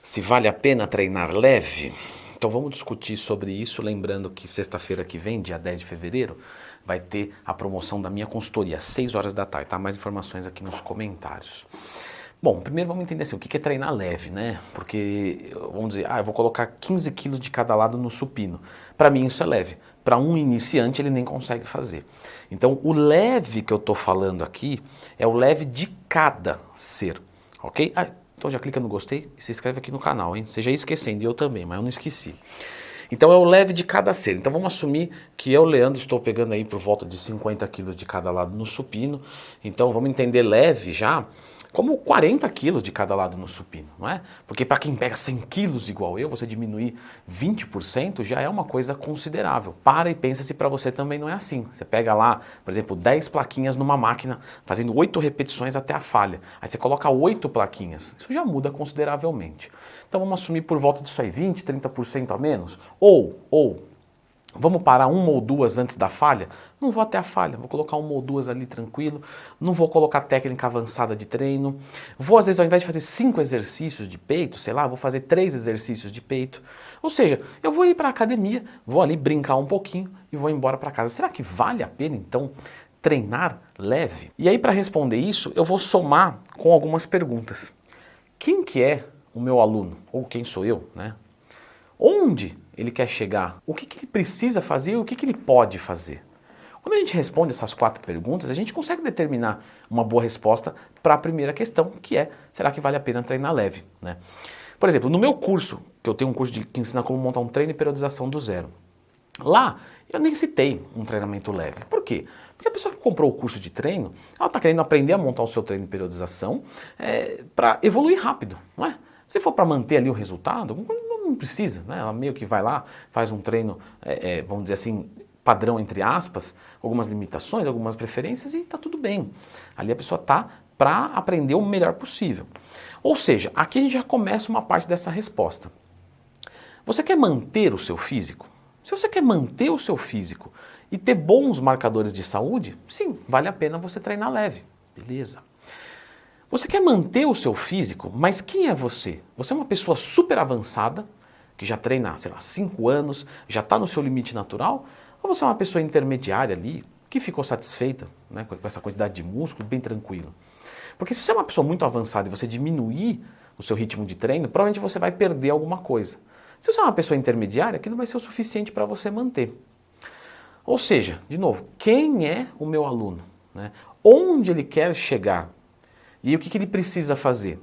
Se vale a pena treinar leve? Então vamos discutir sobre isso, lembrando que sexta-feira que vem, dia 10 de fevereiro, vai ter a promoção da minha consultoria, às 6 horas da tarde, tá? Mais informações aqui nos comentários. Bom, primeiro vamos entender assim, o que é treinar leve, né? Porque, vamos dizer, eu vou colocar 15 quilos de cada lado no supino. Para mim isso é leve. Para um iniciante ele nem consegue fazer. Então o leve que eu estou falando aqui é o leve de cada ser, ok? Então já clica no gostei e se inscreve aqui no canal, hein? Você já ia esquecendo, e eu também, mas eu não esqueci. Então é o leve de cada ser. Então vamos assumir que eu, Leandro, estou pegando aí por volta de 50 quilos de cada lado no supino. Então vamos entender leve já como 40 quilos de cada lado no supino, não é? Porque para quem pega 100 quilos igual eu, você diminuir 20% já é uma coisa considerável. Para e pensa se para você também não é assim. Você pega lá, por exemplo, 10 plaquinhas numa máquina, fazendo 8 repetições até a falha. Aí você coloca 8 plaquinhas. Isso já muda consideravelmente. Então vamos assumir por volta disso aí, 20, 30% a menos? Ou, vamos parar uma ou duas antes da falha? Não vou até a falha, vou colocar uma ou duas ali tranquilo, não vou colocar técnica avançada de treino, vou às vezes ao invés de fazer 5 exercícios de peito, sei lá, vou fazer 3 exercícios de peito. Ou seja, eu vou ir para a academia, vou ali brincar um pouquinho e vou embora para casa. Será que vale a pena então treinar leve? E aí para responder isso, eu vou somar com algumas perguntas. Quem que é o meu aluno? Ou quem sou eu, né? Onde ele quer chegar? O que ele precisa fazer e o que ele pode fazer? Quando a gente responde essas 4 perguntas, a gente consegue determinar uma boa resposta para a primeira questão, que é, será que vale a pena treinar leve, né? Por exemplo, no meu curso, que eu tenho um curso que ensina como montar um treino e periodização do zero, lá eu nem citei um treinamento leve. Por quê? Porque a pessoa que comprou o curso de treino, ela está querendo aprender a montar o seu treino de periodização para evoluir rápido, não é? Se for para manter ali o resultado, não precisa, né? Ela meio que vai lá, faz um treino, vamos dizer assim, padrão entre aspas, algumas limitações, algumas preferências e está tudo bem. Ali a pessoa está para aprender o melhor possível. Ou seja, aqui a gente já começa uma parte dessa resposta. Você quer manter o seu físico? Se você quer manter o seu físico e ter bons marcadores de saúde, sim, vale a pena você treinar leve, beleza. Você quer manter o seu físico, mas quem é você? Você é uma pessoa super avançada, que já treina, sei lá, 5 anos, já está no seu limite natural? Ou você é uma pessoa intermediária ali, que ficou satisfeita, né, com essa quantidade de músculo, bem tranquilo? Porque se você é uma pessoa muito avançada e você diminuir o seu ritmo de treino, provavelmente você vai perder alguma coisa. Se você é uma pessoa intermediária, aquilo vai ser o suficiente para você manter. Ou seja, de novo, quem é o meu aluno, né? Onde ele quer chegar? E o que ele precisa fazer?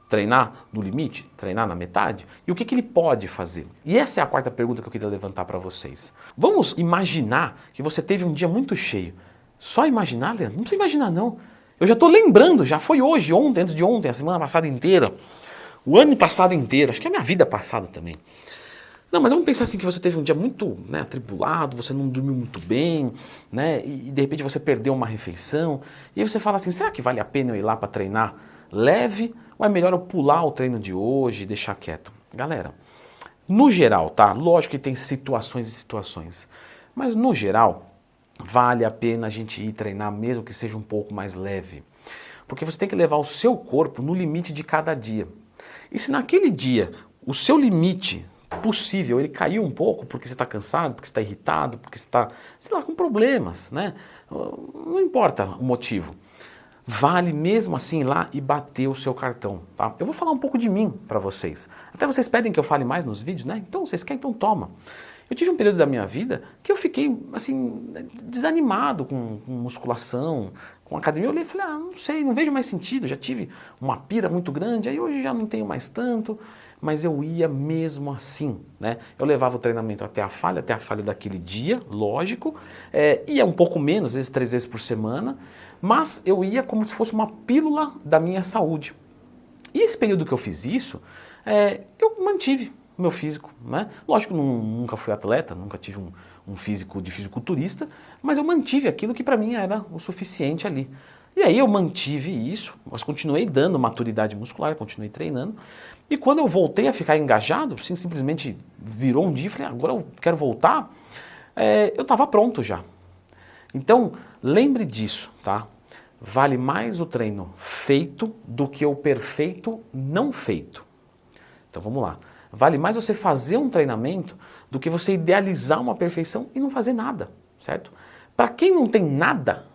Treinar no limite? Treinar na metade? E o que ele pode fazer? E essa é a 4ª pergunta que eu queria levantar para vocês. Vamos imaginar que você teve um dia muito cheio. Só imaginar, Leandro? Não precisa imaginar não. Eu já estou lembrando, já foi hoje, ontem, antes de ontem, a semana passada inteira, o ano passado inteiro, acho que é a minha vida passada também. Não, mas vamos pensar assim que você teve um dia muito, né, atribulado, você não dormiu muito bem, né, e de repente você perdeu uma refeição, e aí você fala assim, será que vale a pena eu ir lá para treinar leve, ou é melhor eu pular o treino de hoje e deixar quieto? Galera, no geral, tá? Lógico que tem situações e situações, mas no geral, vale a pena a gente ir treinar mesmo que seja um pouco mais leve, porque você tem que levar o seu corpo no limite de cada dia. E se naquele dia o seu limite possível, ele caiu um pouco porque você está cansado, porque você está irritado, porque você está, sei lá, com problemas, né? Não importa o motivo. Vale mesmo assim ir lá e bater o seu cartão, tá? Eu vou falar um pouco de mim para vocês. Até vocês pedem que eu fale mais nos vídeos, né? Então, vocês querem? Então toma. Eu tive um período da minha vida que eu fiquei, assim, desanimado com musculação, com academia. Eu olhei e falei, não sei, não vejo mais sentido. Já tive uma pira muito grande, aí hoje já não tenho mais tanto. Mas eu ia mesmo assim, né? Eu levava o treinamento até a falha daquele dia, lógico, ia um pouco menos, às vezes 3 vezes por semana, mas eu ia como se fosse uma pílula da minha saúde. E esse período que eu fiz isso, eu mantive o meu físico, né? Lógico, nunca fui atleta, nunca tive um físico de fisiculturista, mas eu mantive aquilo que para mim era o suficiente ali. E aí eu mantive isso, mas continuei dando maturidade muscular, continuei treinando. E quando eu voltei a ficar engajado, assim, simplesmente virou um dia e falei, agora eu quero voltar, eu estava pronto já. Então, lembre disso, tá? Vale mais o treino feito do que o perfeito não feito. Então vamos lá. Vale mais você fazer um treinamento do que você idealizar uma perfeição e não fazer nada, certo? Para quem não tem nada,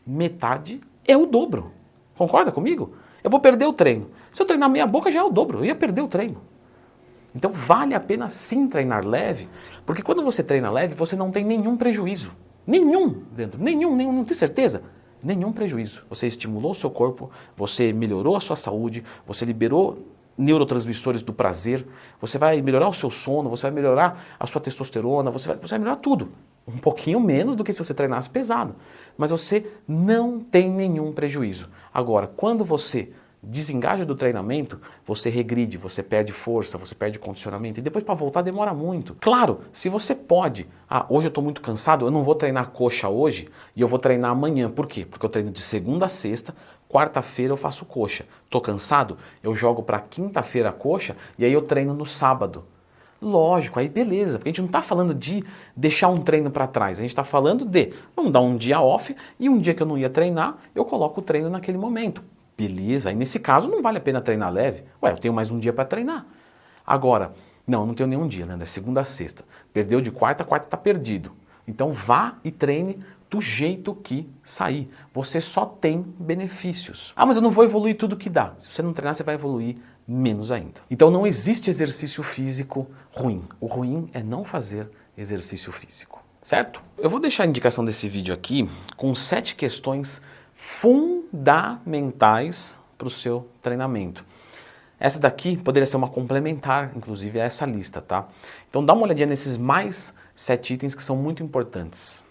metade é o dobro. Concorda comigo? Eu vou perder o treino. Se eu treinar meia boca já é o dobro, eu ia perder o treino. Então vale a pena sim treinar leve, porque quando você treina leve, você não tem nenhum prejuízo. Nenhum dentro, nenhum, não tem certeza? Nenhum prejuízo. Você estimulou o seu corpo, você melhorou a sua saúde, você liberou neurotransmissores do prazer, você vai melhorar o seu sono, você vai melhorar a sua testosterona, você vai melhorar tudo. Um pouquinho menos do que se você treinasse pesado. Mas você não tem nenhum prejuízo. Agora, quando você desengaja do treinamento, você regride, você perde força, você perde condicionamento e depois para voltar demora muito. Claro, se você pode, hoje eu estou muito cansado, eu não vou treinar coxa hoje e eu vou treinar amanhã. Por quê? Porque eu treino de segunda a sexta, quarta-feira eu faço coxa. Estou cansado? Eu jogo para quinta-feira a coxa e aí eu treino no sábado. Lógico, aí beleza, porque a gente não está falando de deixar um treino para trás, a gente está falando de, vamos dar um dia off e um dia que eu não ia treinar, eu coloco o treino naquele momento. Beleza, aí nesse caso não vale a pena treinar leve. Ué, eu tenho mais um dia para treinar. Agora, não tenho nenhum dia, né? É segunda a sexta. Perdeu de quarta, quarta está perdido. Então vá e treine do jeito que sair. Você só tem benefícios. Mas eu não vou evoluir tudo que dá. Se você não treinar, você vai evoluir menos ainda. Então não existe exercício físico ruim. O ruim é não fazer exercício físico, certo? Eu vou deixar a indicação desse vídeo aqui com 7 questões fundamentais para o seu treinamento. Essa daqui poderia ser uma complementar, inclusive, a essa lista, tá? Então dá uma olhadinha nesses mais 7 itens que são muito importantes.